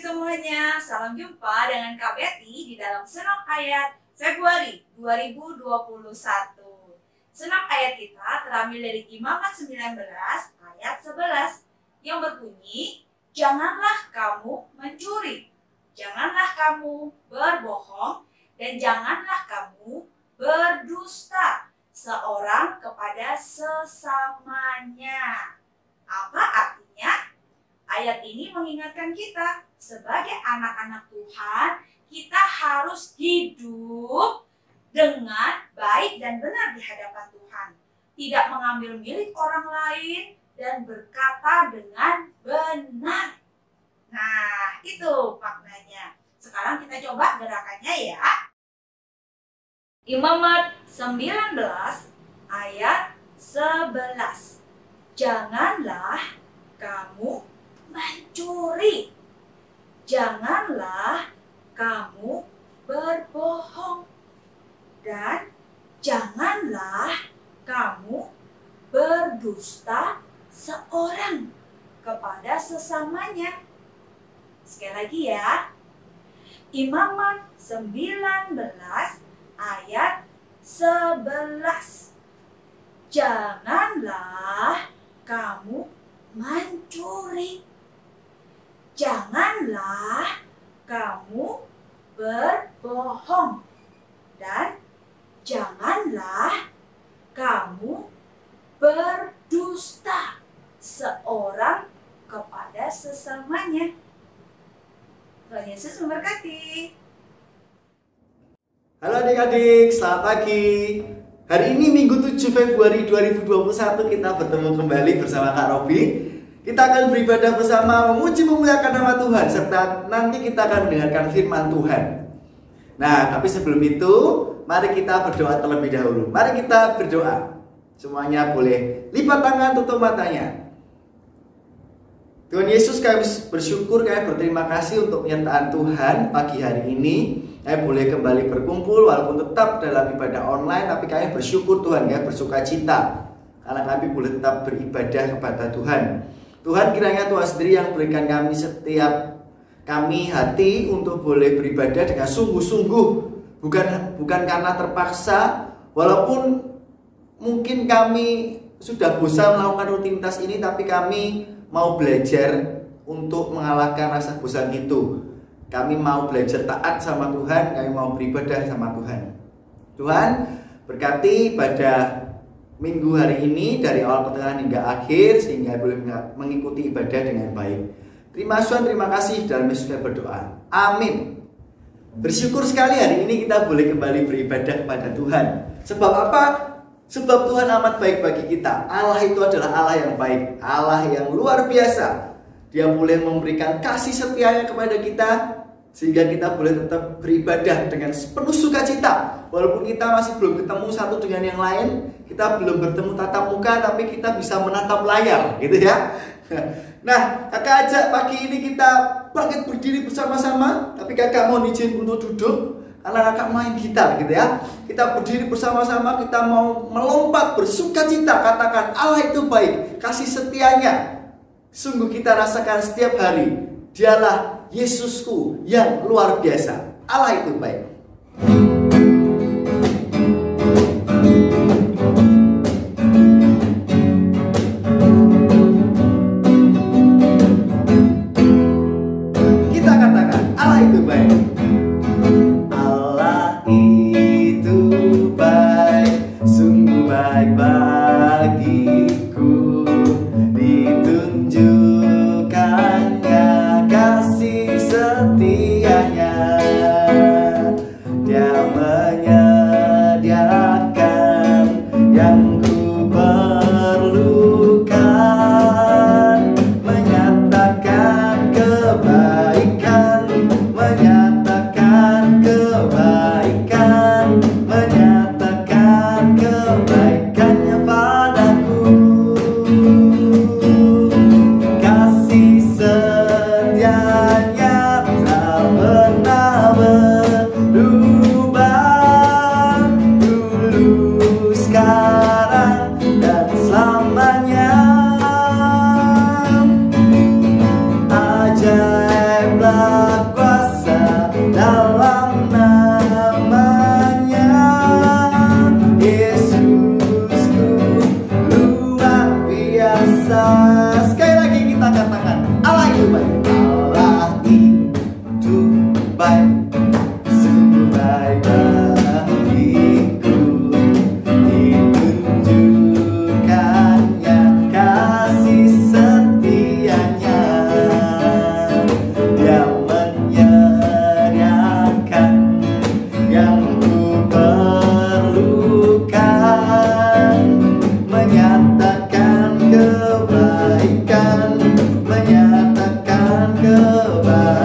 semuanya, salam jumpa dengan Kak Betty di dalam Senam Ayat Februari 2021. Senam ayat kita terambil dari Imamat 19 ayat 11 yang berbunyi, janganlah kamu mencuri, janganlah kamu berbohong, dan janganlah kamu berdusta seorang kepada sesamanya. Apa artinya? Ayat ini mengingatkan kita sebagai anak-anak Tuhan, kita harus hidup dengan baik dan benar di hadapan Tuhan. Tidak mengambil milik orang lain dan berkata dengan benar. Nah, itu maknanya. Sekarang kita coba gerakannya ya. Imamat 19 ayat 11. Janganlah kamu mencuri. Janganlah kamu berbohong. Dan janganlah kamu berdusta seorang kepada sesamanya. Sekali lagi ya. Imamat 19 ayat 11. Janganlah kamu mencuri. Janganlah kamu berbohong. Dan janganlah kamu berdusta seorang kepada sesamanya. Tuhan Yesus memberkati. Halo adik-adik, selamat pagi. Hari ini Minggu 7 Februari 2021 kita bertemu kembali bersama Kak Robi. Kita akan beribadah bersama, memuji memuliakan nama Tuhan, serta nanti kita akan mendengarkan firman Tuhan. Nah, tapi sebelum itu, mari kita berdoa terlebih dahulu. Mari kita berdoa. Semuanya boleh lipat tangan, tutup matanya. Tuhan Yesus, kami bersyukur, kami berterima kasih untuk penyertaan Tuhan pagi hari ini. Kami boleh kembali berkumpul walaupun tetap dalam ibadah online, tapi kami bersyukur Tuhan, kami bersuka cita karena kami boleh tetap beribadah kepada Tuhan. Tuhan, kiranya Tuhan sendiri yang berikan setiap kami hati untuk boleh beribadah dengan sungguh-sungguh, bukan karena terpaksa, walaupun mungkin kami sudah bosan melakukan rutinitas ini, tapi kami mau belajar untuk mengalahkan rasa bosan itu. Kami mau belajar taat sama Tuhan, kami mau beribadah sama Tuhan. Tuhan, berkati pada minggu hari ini dari awal pertengahan hingga akhir, sehingga boleh mengikuti ibadah dengan baik. Terima kasih dalam Yesus kami berdoa. Amin. Bersyukur sekali hari ini kita boleh kembali beribadah kepada Tuhan. Sebab apa? Sebab Tuhan amat baik bagi kita. Allah itu adalah Allah yang baik, Allah yang luar biasa. Dia boleh memberikan kasih setianya kepada kita, sehingga kita boleh tetap beribadah dengan penuh sukacita. Walaupun kita masih belum ketemu satu dengan yang lain, kita belum bertemu tatap muka, tapi kita bisa menatap layar, gitu ya. Nah, kakak ajak pagi ini kita bangkit berdiri bersama-sama. Tapi kakak mau izin untuk duduk karena kakak main gitar, gitu ya. Kita berdiri bersama-sama, kita mau melompat bersukacita. Katakan, Allah itu baik, kasih setianya sungguh kita rasakan setiap hari. Dialah Yesusku yang luar biasa. Allah itu baik. Kita katakan, Allah itu baik. Allah itu baik, sungguh baik bagiku. Ditunjukkannya kasih setianya. Dia menyediakan yang ku perlukan, menyatakan kebaikan, menyatakan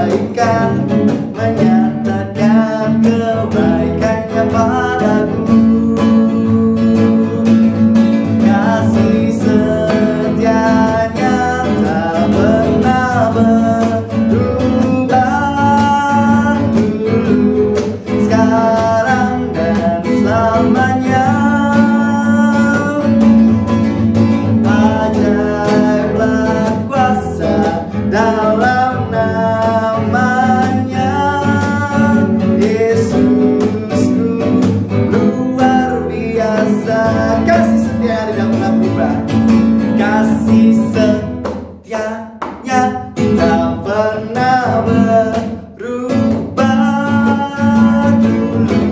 kebaikan, menyatakan kebaikannya padaku. Kasih setianya tak pernah berubah, dulu, sekarang dan selamanya. Ajaiblah kuasa dalam namanya, Yesusku luar biasa. Kasih setia tidak pernah berubah, kasih setianya tak pernah berubah, dulu,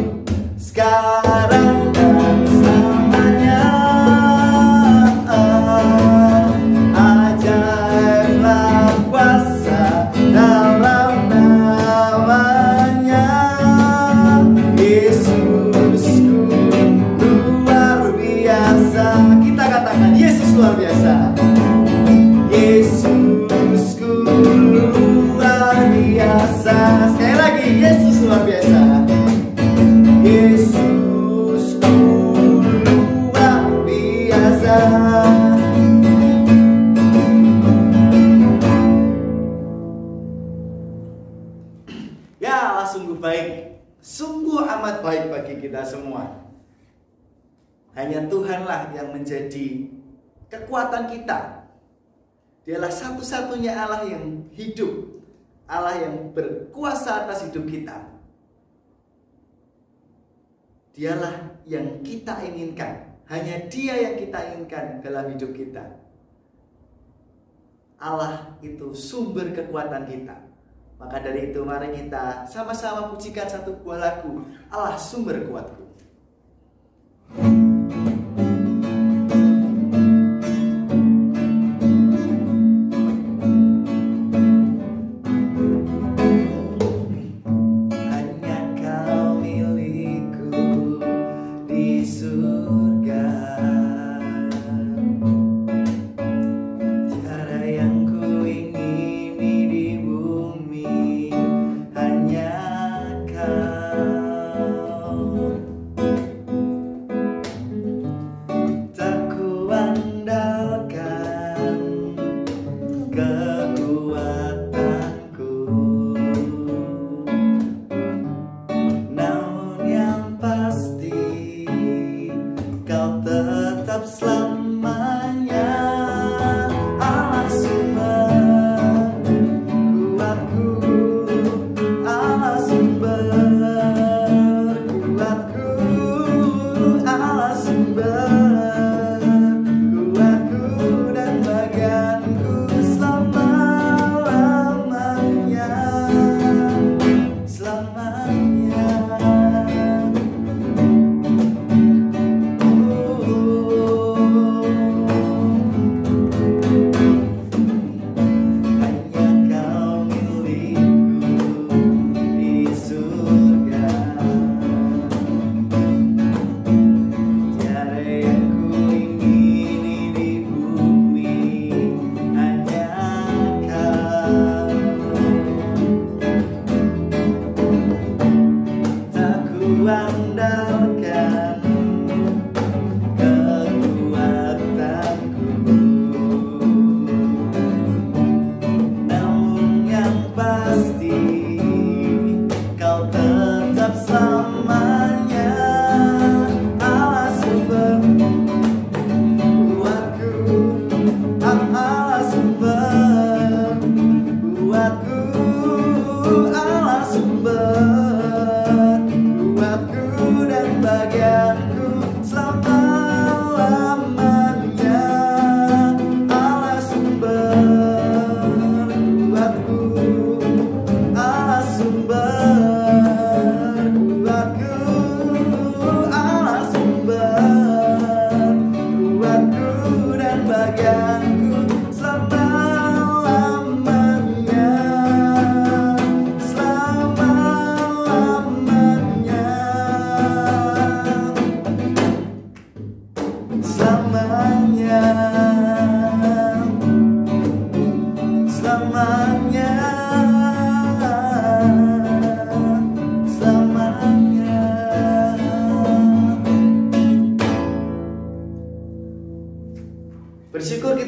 sekarang dan selamanya. Ajaiblah kuasa dalam namanya, Yesusku luar biasa. Kita katakan Yesus luar biasa. Yesusku luar biasa. Sekali lagi, Yesus luar biasa. Yesusku luar biasa. Ya Allah, sungguh baik, sungguh amat baik bagi kita semua. Hanya Tuhanlah yang menjadi kekuatan kita. Dialah satu-satunya Allah yang hidup, Allah yang berkuasa atas hidup kita. Dialah yang kita inginkan, hanya Dia yang kita inginkan dalam hidup kita. Allah itu sumber kekuatan kita. Maka dari itu mari kita sama-sama pujikan satu buah lagu, Allah sumber kuatku. Hanya Kau milikku di surga, tiada yang ku ingini di bumi, hanya Kau. Tak ku andalkan kekuatanku, namun yang pasti Kau tetap selamanya. Allah sumber kuatku, Allah sumber kuatku, Allah sumber kuatku dan bagianku selama-lamanya, selamanya. Hanya Kau milikku di surga, tiada yang ku ingini di bumi, hanya Kau. Tak ku andalkan kekuatanku, namun yang pasti Kau tetap selamanya. Allah sumber kuatku, Allah sumber kuatku, Allah sumber kuatku dan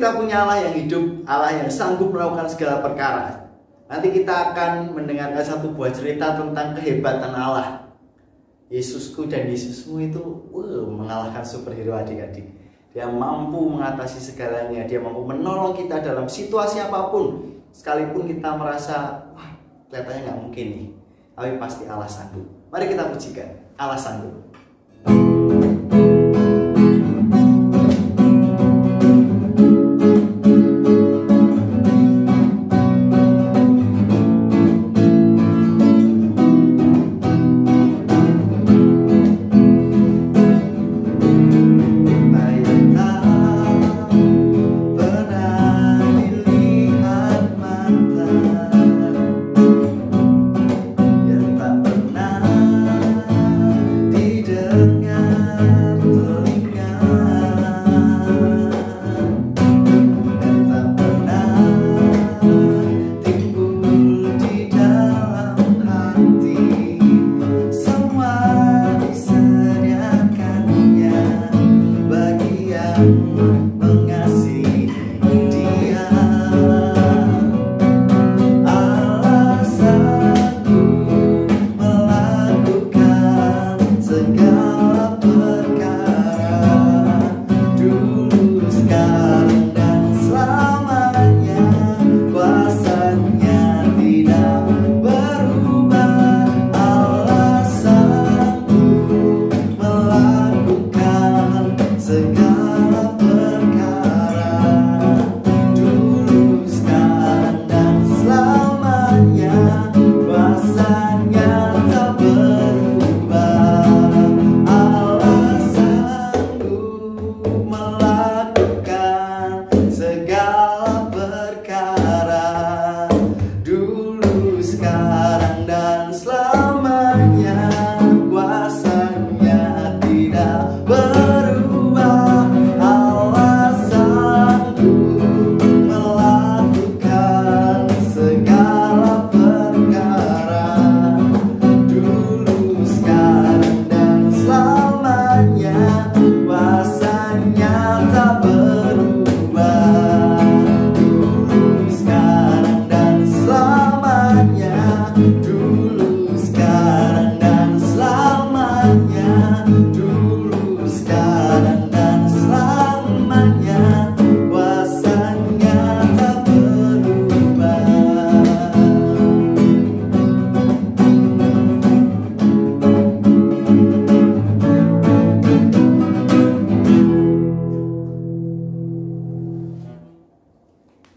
kita punya Allah yang hidup, Allah yang sanggup melakukan segala perkara. Nanti kita akan mendengarkan satu buah cerita tentang kehebatan Allah. Yesusku dan Yesusmu itu mengalahkan superhero adik-adik. Dia mampu mengatasi segalanya, dia mampu menolong kita dalam situasi apapun. Sekalipun kita merasa, wah kelihatannya nggak mungkin nih, tapi pasti Allah sanggup. Mari kita pujikan, Allah sanggup.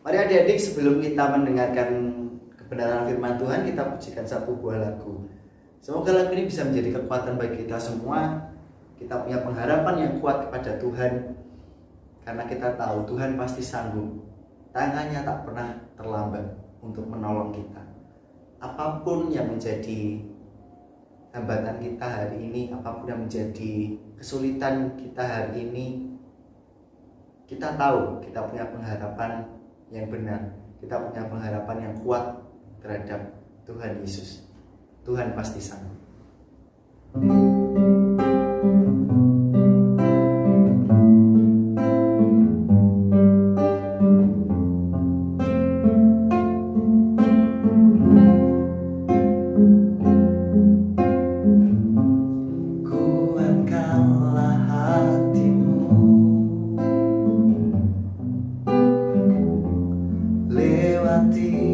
Mari adik-adik, sebelum kita mendengarkan kebenaran firman Tuhan, kita pujikan satu buah lagu. Semoga lagu ini bisa menjadi kekuatan bagi kita semua. Kita punya pengharapan yang kuat kepada Tuhan, karena kita tahu Tuhan pasti sanggup. Tangannya tak pernah terlambat untuk menolong kita. Apapun yang menjadi hambatan kita hari ini, apapun yang menjadi kesulitan kita hari ini, kita tahu kita punya pengharapan yang benar. Kita punya pengharapan yang kuat terhadap Tuhan Yesus. Tuhan pasti sanggup.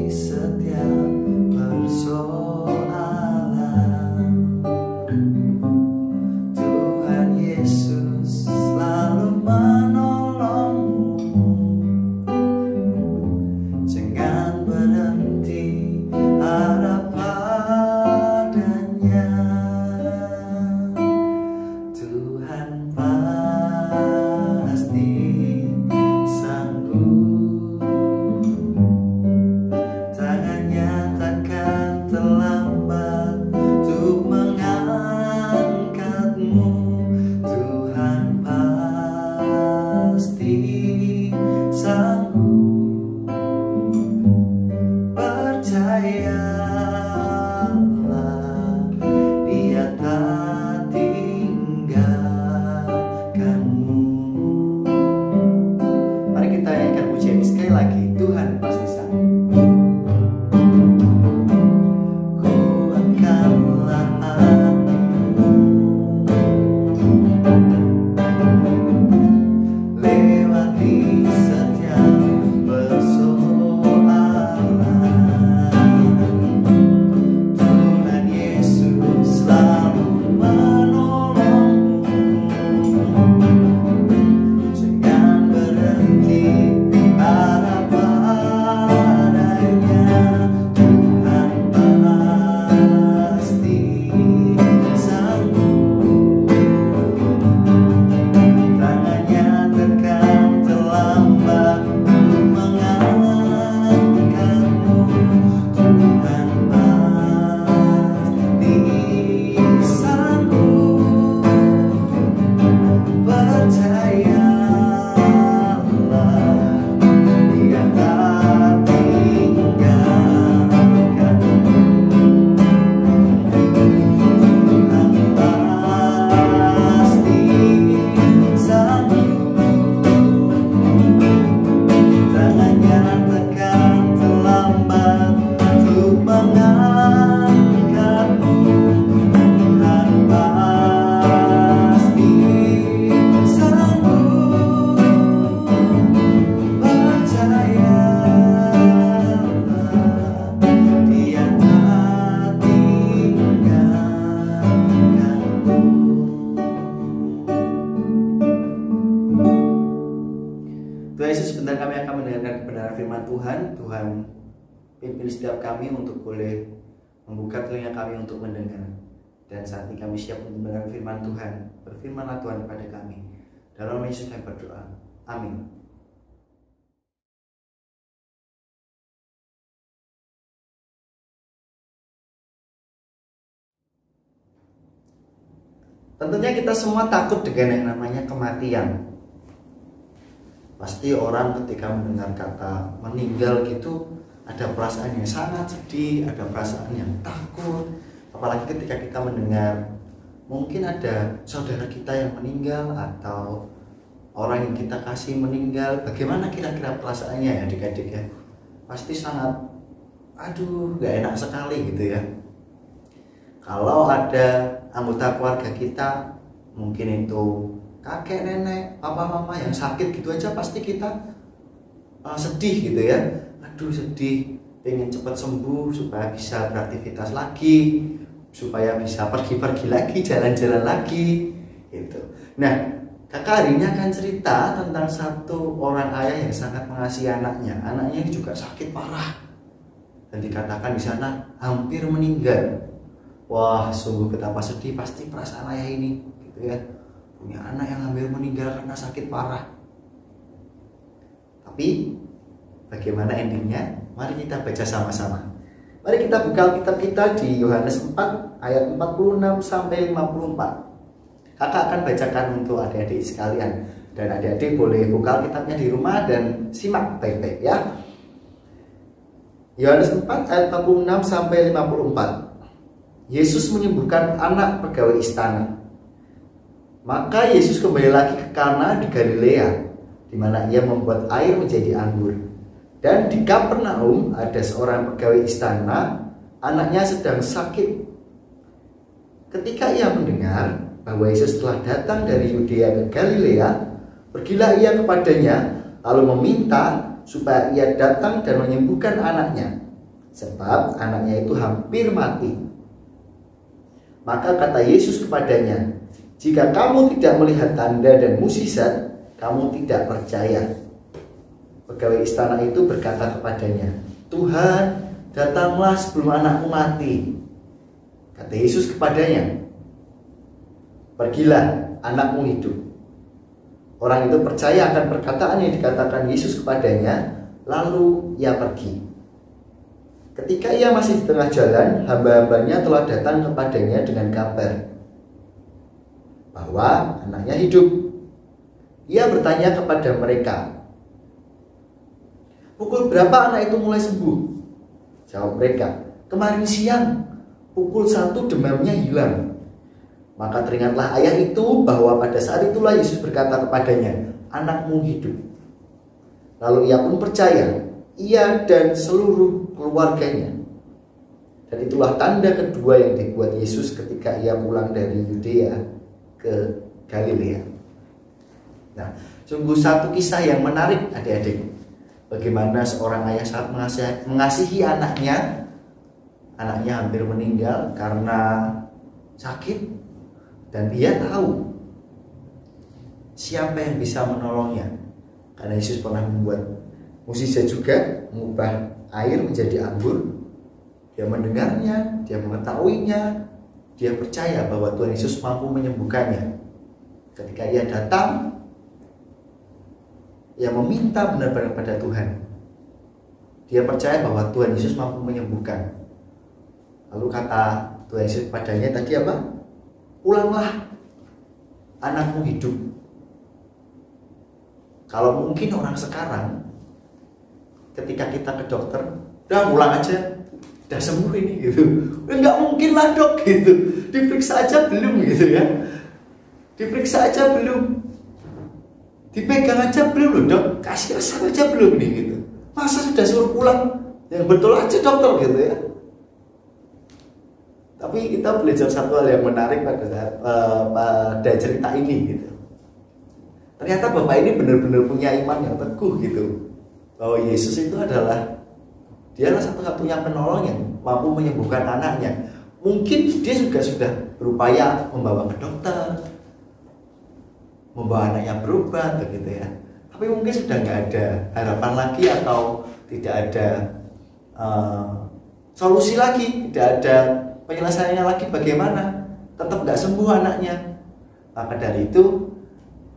Setiap persoalan menantikanmu, Tuhan pasti sanggup. Percayalah, Dia tak tinggalkanmu. Tuhan Yesus, sebentar kami akan mendengarkan kebenaran firman Tuhan. Tuhan, pimpin setiap kami untuk boleh membuka telinga kami untuk mendengar. Dan saat ini kami siap untuk mendengar firman Tuhan. Berfirmanlah Tuhan kepada kami. Dalam nama Yesus kami berdoa. Amin. Tentunya kita semua takut dengan yang namanya kematian. Pasti orang ketika mendengar kata meninggal gitu ada perasaan yang sangat sedih, ada perasaan yang takut. Apalagi ketika kita mendengar mungkin ada saudara kita yang meninggal atau orang yang kita kasih meninggal. Bagaimana kira-kira perasaannya ya adik-adik ya? Pasti sangat, aduh, gak enak sekali gitu ya. Kalau ada anggota keluarga kita, mungkin itu kakek, nenek, papa, mama yang sakit gitu aja, pasti kita sedih gitu ya. Aduh, sedih, pengen cepat sembuh supaya bisa beraktivitas lagi, supaya bisa pergi-pergi lagi, jalan-jalan lagi gitu. Nah, kakak hari ini akan cerita tentang satu orang ayah yang sangat mengasihi anaknya. Anaknya juga sakit parah dan dikatakan di sana hampir meninggal. Wah, sungguh betapa sedih pasti perasaan ayah ini gitu ya. Punya anak yang hampir meninggal karena sakit parah. Tapi bagaimana endingnya? Mari kita baca sama-sama. Mari kita buka Alkitab kita di Yohanes 4 ayat 46 sampai 54. Kakak akan bacakan untuk adik-adik sekalian. Dan adik-adik boleh buka Alkitabnya di rumah dan simak baik-baik ya. Yohanes 4 ayat 46 sampai 54. Yesus menyembuhkan anak pegawai istana. Maka Yesus kembali lagi ke Kana di Galilea, di mana ia membuat air menjadi anggur. Dan di Kapernaum ada seorang pegawai istana, anaknya sedang sakit. Ketika ia mendengar bahwa Yesus telah datang dari Yudea ke Galilea, pergilah ia kepadanya, lalu meminta supaya ia datang dan menyembuhkan anaknya, sebab anaknya itu hampir mati. Maka kata Yesus kepadanya, "Jika kamu tidak melihat tanda dan mukjizat, kamu tidak percaya." Pegawai istana itu berkata kepadanya, "Tuhan, datanglah sebelum anakku mati." Kata Yesus kepadanya, "Pergilah, anakmu hidup." Orang itu percaya akan perkataan yang dikatakan Yesus kepadanya, lalu ia pergi. Ketika ia masih di tengah jalan, hamba-hambanya telah datang kepadanya dengan kabar bahwa anaknya hidup. Ia bertanya kepada mereka, "Pukul berapa anak itu mulai sembuh?" Jawab mereka, "Kemarin siang, pukul 1 demamnya hilang." Maka teringatlah ayah itu bahwa pada saat itulah Yesus berkata kepadanya, "Anakmu hidup." Lalu ia pun percaya, ia dan seluruh keluarganya. Dan itulah tanda kedua yang dibuat Yesus ketika ia pulang dari Yudea ke Galilea. Nah, sungguh satu kisah yang menarik adik-adik. Bagaimana seorang ayah sangat mengasihi anaknya. Anaknya hampir meninggal karena sakit, dan dia tahu siapa yang bisa menolongnya. Karena Yesus pernah membuat mukjizat juga, mengubah air menjadi anggur. Dia mendengarnya, dia mengetahuinya, dia percaya bahwa Tuhan Yesus mampu menyembuhkannya. Ketika ia datang, ia meminta benar-benar pada Tuhan. Dia percaya bahwa Tuhan Yesus mampu menyembuhkan. Lalu kata Tuhan Yesus padanya tadi apa? "Pulanglah, anakmu hidup." Kalau mungkin orang sekarang, ketika kita ke dokter, udah pulang aja, udah sembuh ini gitu. Enggak mungkin lah dok gitu. Diperiksa aja belum gitu ya. Diperiksa aja belum. Dipegang aja belum loh dok. Kasih resep aja belum nih gitu. Masa sudah suruh pulang? Yang betul aja dokter gitu ya. Tapi kita belajar satu hal yang menarik pada cerita ini gitu. Ternyata bapak ini benar-benar punya iman yang teguh gitu, bahwa Yesus itu dialah satu-satunya penolong yang mampu menyembuhkan anaknya. Mungkin dia juga sudah berupaya membawa ke dokter, membawa anaknya berobat begitu ya. Tapi mungkin sudah nggak ada harapan lagi, atau tidak ada solusi lagi, tidak ada penyelesaiannya lagi. Bagaimana? Tetap nggak sembuh anaknya. Maka dari itu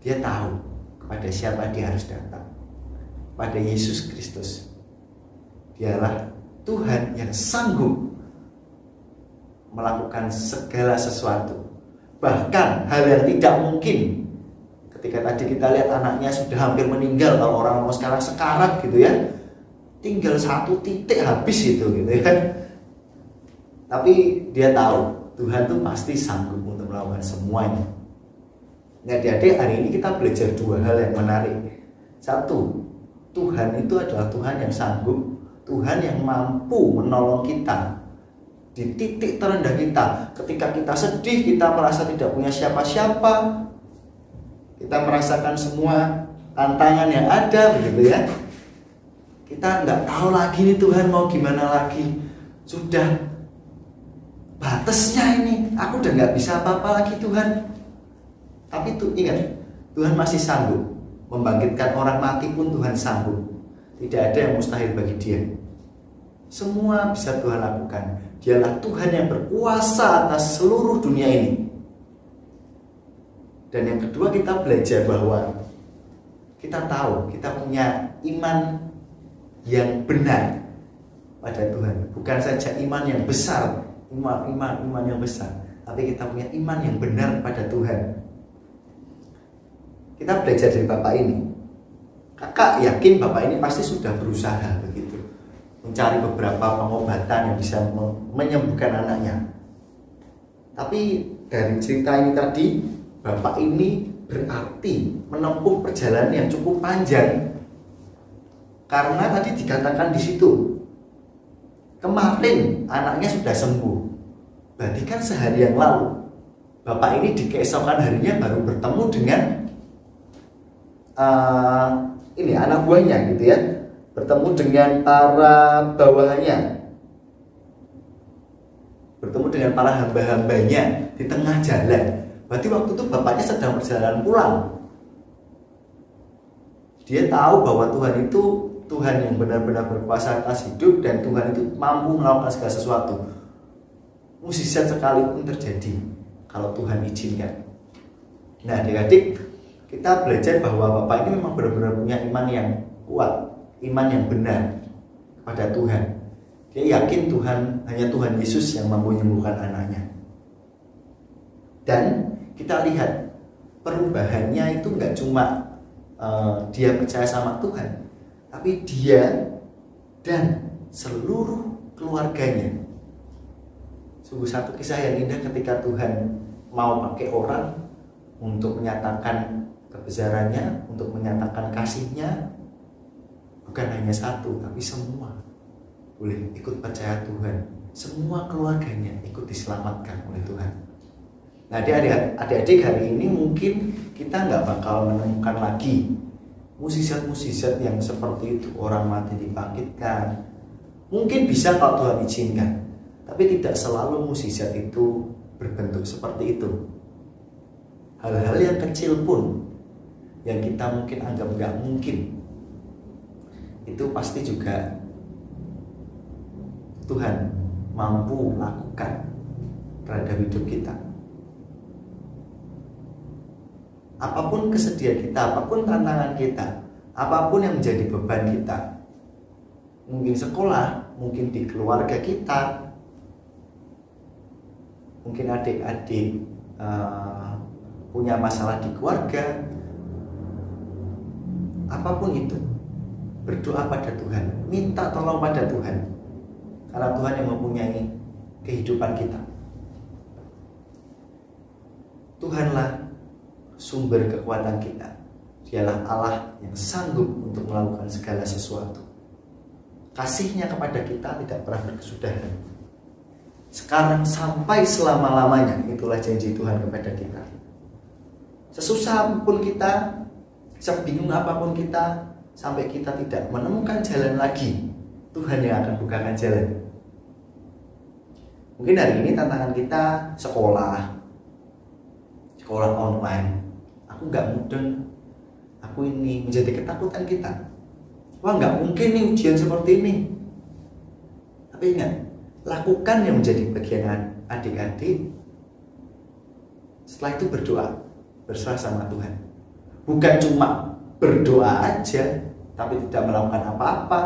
dia tahu kepada siapa dia harus datang, pada Yesus Kristus. Dialah Tuhan yang sanggup melakukan segala sesuatu, bahkan hal yang tidak mungkin. Ketika tadi kita lihat anaknya sudah hampir meninggal, kalau orang mau sekarang sekarat gitu ya, tinggal 1 titik habis itu gitu ya. Tapi dia tahu Tuhan tuh pasti sanggup untuk melakukan semuanya. Nah, adik-adik, hari ini kita belajar 2 hal yang menarik. 1, Tuhan itu adalah Tuhan yang sanggup, Tuhan yang mampu menolong kita di titik terendah kita. Ketika kita sedih, kita merasa tidak punya siapa-siapa, kita merasakan semua tantangan yang ada begitu ya. Kita nggak tahu lagi nih Tuhan mau gimana lagi. Sudah batasnya ini, aku udah nggak bisa apa-apa lagi Tuhan. Tapi ingat, Tuhan masih sanggup membangkitkan orang mati pun Tuhan sanggup. Tidak ada yang mustahil bagi Dia. Semua bisa Tuhan lakukan. Dialah Tuhan yang berkuasa atas seluruh dunia ini. Dan yang kedua, kita belajar bahwa kita tahu kita punya iman yang benar pada Tuhan. Bukan saja iman yang besar, iman yang besar, tapi kita punya iman yang benar pada Tuhan. Kita belajar dari bapak ini. Kakak yakin bapak ini pasti sudah berusaha begitu, mencari beberapa pengobatan yang bisa menyembuhkan anaknya. Tapi dari cerita ini tadi, bapak ini berarti menempuh perjalanan yang cukup panjang. Karena tadi dikatakan di situ, kemarin anaknya sudah sembuh. Berarti kan sehari yang lalu, bapak ini di keesokan harinya baru bertemu dengan ini anak buahnya gitu ya, bertemu dengan para bawahannya, bertemu dengan para hamba-hambanya di tengah jalan. Berarti waktu itu bapaknya sedang perjalanan pulang. Dia tahu bahwa Tuhan itu Tuhan yang benar-benar berkuasa atas hidup, dan Tuhan itu mampu melakukan segala sesuatu. Mukjizat sekalipun terjadi kalau Tuhan izinkan. Nah, adik-adik, kita belajar bahwa bapak ini memang benar-benar punya iman yang kuat, iman yang benar kepada Tuhan. Dia yakin hanya Tuhan Yesus yang mampu menyembuhkan anaknya. Dan kita lihat perubahannya itu nggak cuma dia percaya sama Tuhan, tapi dia dan seluruh keluarganya. Sungguh satu kisah yang indah ketika Tuhan mau pakai orang untuk menyatakan kebesarannya, untuk menyatakan kasihnya. Bukan hanya satu, tapi semua boleh ikut percaya Tuhan. Semua keluarganya ikut diselamatkan oleh Tuhan. Nah, adik-adik, hari ini mungkin kita nggak bakal menemukan lagi mukjizat-mukjizat yang seperti itu, orang mati dibangkitkan. Mungkin bisa kalau Tuhan izinkan, tapi tidak selalu mukjizat itu berbentuk seperti itu. Hal-hal yang kecil pun, yang kita mungkin anggap nggak mungkin, itu pasti juga Tuhan mampu lakukan terhadap hidup kita. Apapun kesedihan kita, apapun tantangan kita, apapun yang menjadi beban kita, mungkin sekolah, mungkin di keluarga kita, mungkin adik-adik punya masalah di keluarga, apapun itu, berdoa pada Tuhan, minta tolong pada Tuhan, karena Tuhan yang mempunyai kehidupan kita. Tuhanlah sumber kekuatan kita. Dialah Allah yang sanggup untuk melakukan segala sesuatu. Kasihnya kepada kita tidak pernah berkesudahan. sekarang sampai selama-lamanya. Itulah janji Tuhan kepada kita. Sesusah apapun kita, sebingung apapun kita, sampai kita tidak menemukan jalan lagi, Tuhan yang akan bukakan jalan. Mungkin hari ini tantangan kita sekolah online. Aku nggak mudeng, aku ini menjadi ketakutan kita. Wah, nggak mungkin nih ujian seperti ini. Tapi ingat, lakukan yang menjadi bagian adik-adik. Setelah itu berdoa, berserah sama Tuhan. Bukan cuma berdoa aja, tapi tidak melakukan apa-apa.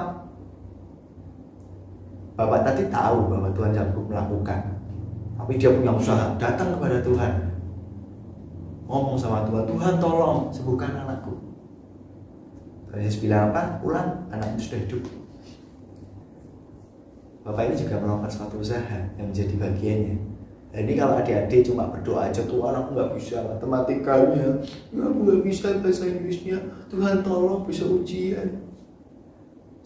Bapak tadi tahu bahwa Tuhan sanggup melakukan, tapi dia punya usaha, datang kepada Tuhan, ngomong sama Tuhan, Tuhan tolong sembuhkan anakku. Tuhan Yesus bilang apa? Pulang, anakmu sudah hidup. Bapak ini juga melakukan suatu usaha yang menjadi bagiannya. Nah, ini kalau adik-adik cuma berdoa aja, Tuhan aku nggak bisa matematikanya, aku nggak bisa bahasa Inggrisnya, Tuhan tolong bisa ujian.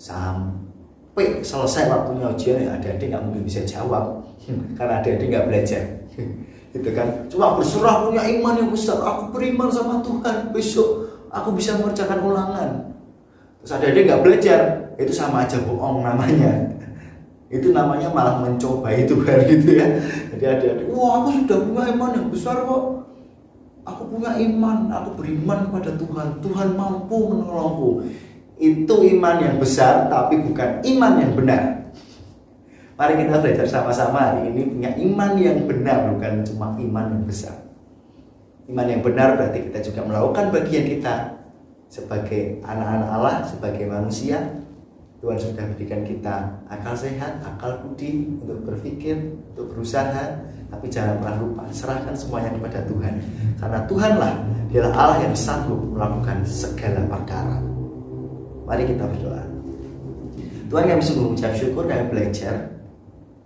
Sampai selesai waktunya ujian, ya adik-adik nggak mungkin bisa jawab, karena adik-adik nggak belajar. Gitu kan? Cuma berserah, punya iman yang besar, aku beriman sama Tuhan, besok aku bisa mengerjakan ulangan. Terus adik-adik nggak belajar, itu sama aja bohong namanya. Itu namanya malah mencobai Tuhan gitu ya. Jadi adik-adik, wah aku sudah punya iman yang besar kok, aku punya iman, aku beriman kepada Tuhan, Tuhan mampu menolongku. Itu iman yang besar, tapi bukan iman yang benar. Mari kita belajar sama-sama hari ini punya iman yang benar, bukan cuma iman yang besar. Iman yang benar berarti kita juga melakukan bagian kita sebagai anak-anak Allah, sebagai manusia. Tuhan sudah berikan kita akal sehat, akal budi untuk berpikir, untuk berusaha. Tapi jangan pernah lupa, serahkan semuanya kepada Tuhan. Karena Tuhanlah, dialah Allah yang sanggup melakukan segala perkara. Mari kita berdoa. Tuhan, kami sungguh mengucap syukur kami belajar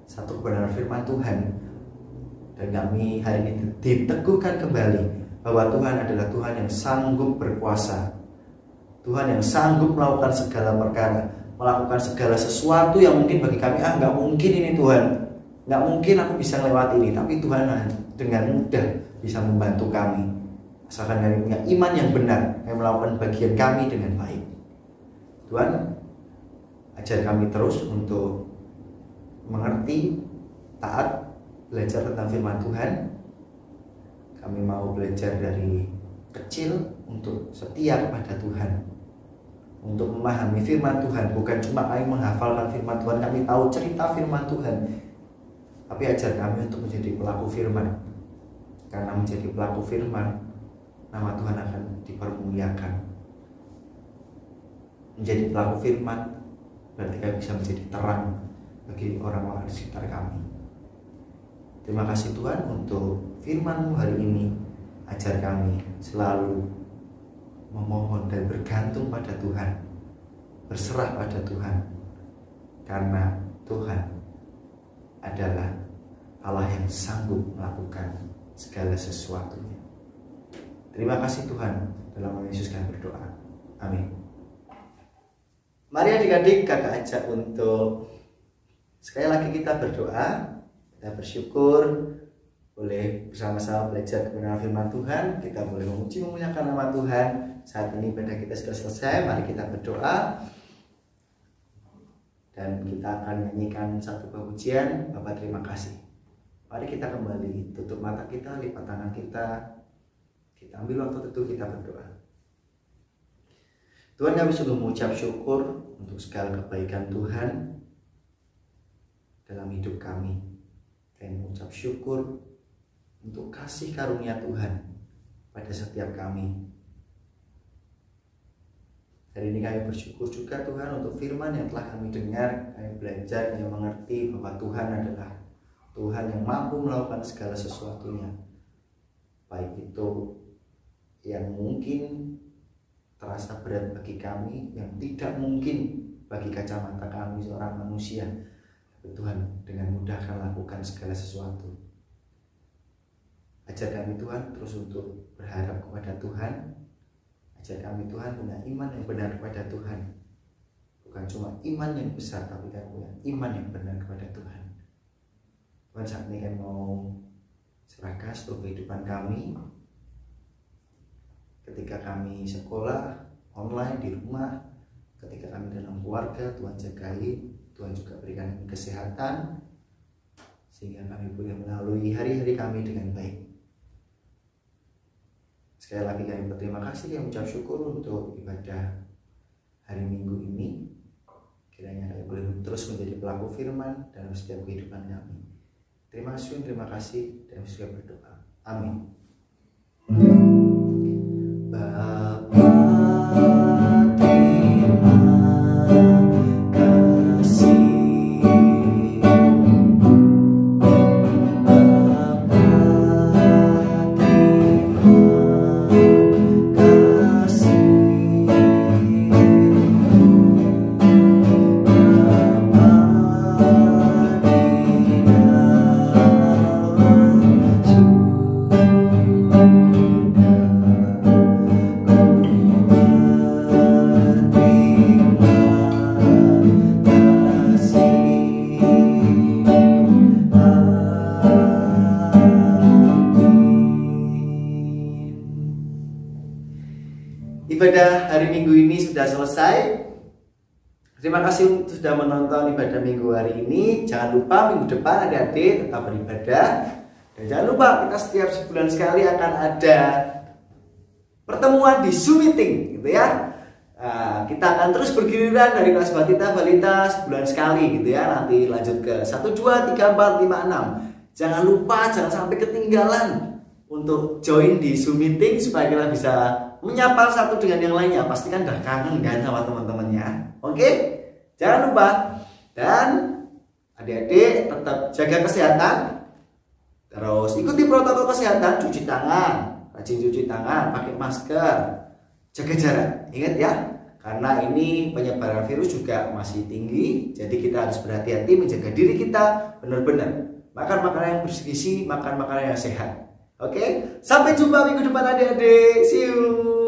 satu kebenaran firman Tuhan. Dan kami hari ini diteguhkan kembali bahwa Tuhan adalah Tuhan yang sanggup berkuasa. Tuhan yang sanggup melakukan segala perkara, melakukan segala sesuatu yang mungkin bagi kami nggak mungkin ini Tuhan, nggak mungkin aku bisa lewat ini, tapi Tuhan dengan mudah bisa membantu kami asalkan kami punya iman yang benar yang melakukan bagian kami dengan baik. Tuhan, ajar kami terus untuk mengerti, taat, belajar tentang firman Tuhan. Kami mau belajar dari kecil untuk setia kepada Tuhan, untuk memahami firman Tuhan. Bukan cuma kami menghafalkan firman Tuhan, kami tahu cerita firman Tuhan, tapi ajar kami untuk menjadi pelaku firman. Karena menjadi pelaku firman, nama Tuhan akan dipermuliakan. Menjadi pelaku firman berarti kami bisa menjadi terang bagi orang-orang di sekitar kami. Terima kasih Tuhan untuk firman-Mu hari ini. Ajar kami selalu memohon dan bergantung pada Tuhan, berserah pada Tuhan, karena Tuhan adalah Allah yang sanggup melakukan segala sesuatunya. Terima kasih Tuhan, dalam nama Yesus kami berdoa. Amin. Mari adik-adik kakak ajak untuk sekali lagi kita berdoa, kita bersyukur boleh bersama-sama belajar kebenaran firman Tuhan. Kita boleh memuji memuliakan nama Tuhan. Saat ini ibadah kita sudah selesai, mari kita berdoa. Dan kita akan menyanyikan satu pujian. Bapak terima kasih. Mari kita kembali, tutup mata kita, lipat tangan kita. Kita ambil waktu teduh, kita berdoa. Tuhan, kami sungguh mengucap syukur untuk segala kebaikan Tuhan dalam hidup kami. Dan mengucap syukur untuk kasih karunia Tuhan pada setiap kami. Hari ini kami bersyukur juga Tuhan untuk firman yang telah kami dengar, kami belajar, kami mengerti bahwa Tuhan adalah Tuhan yang mampu melakukan segala sesuatunya. Baik itu yang mungkin terasa berat bagi kami, yang tidak mungkin bagi kacamata kami seorang manusia. Tapi Tuhan dengan mudah akan lakukan segala sesuatu. Ajar kami Tuhan terus untuk berharap kepada Tuhan. Ajar kami Tuhan punya iman yang benar kepada Tuhan. Bukan cuma iman yang besar, tapi kami punya iman yang benar kepada Tuhan. Tuhan saat ini kan mau serahkan seluruh kehidupan kami. Ketika kami sekolah online di rumah, ketika kami dalam keluarga, Tuhan jagai, Tuhan juga berikan kami kesehatan sehingga kami boleh melalui hari-hari kami dengan baik. Sekali lagi kami berterima kasih, kami ucap syukur untuk ibadah hari Minggu ini. Kiranya kami boleh terus menjadi pelaku firman dalam setiap kehidupan kami. Terima kasih, dan sudah berdoa. Amin. Bapa, terima kasih. Ibadah hari Minggu ini sudah selesai. Terima kasih sudah menonton ibadah Minggu hari ini. Jangan lupa minggu depan adik-adik tetap beribadah. Dan jangan lupa kita setiap sebulan sekali akan ada pertemuan di Zoom meeting gitu ya. Kita akan terus bergiliran dari kelas balita sebulan sekali gitu ya. Nanti lanjut ke 1, 2, 3, 4, 5, 6. Jangan lupa, jangan sampai ketinggalan untuk join di Zoom meeting supaya kita bisa menyapa satu dengan yang lainnya. Pasti kan udah kangen kan sama teman-temannya. Oke? Jangan lupa. Dan adik-adik tetap jaga kesehatan. Terus ikuti protokol kesehatan, cuci tangan, rajin cuci tangan, pakai masker, jaga jarak. Ingat ya, karena ini penyebaran virus juga masih tinggi. Jadi kita harus berhati-hati menjaga diri kita benar-benar. Makan makanan yang bergizi, makan makanan yang sehat. Oke, sampai jumpa minggu depan adik-adik. See you.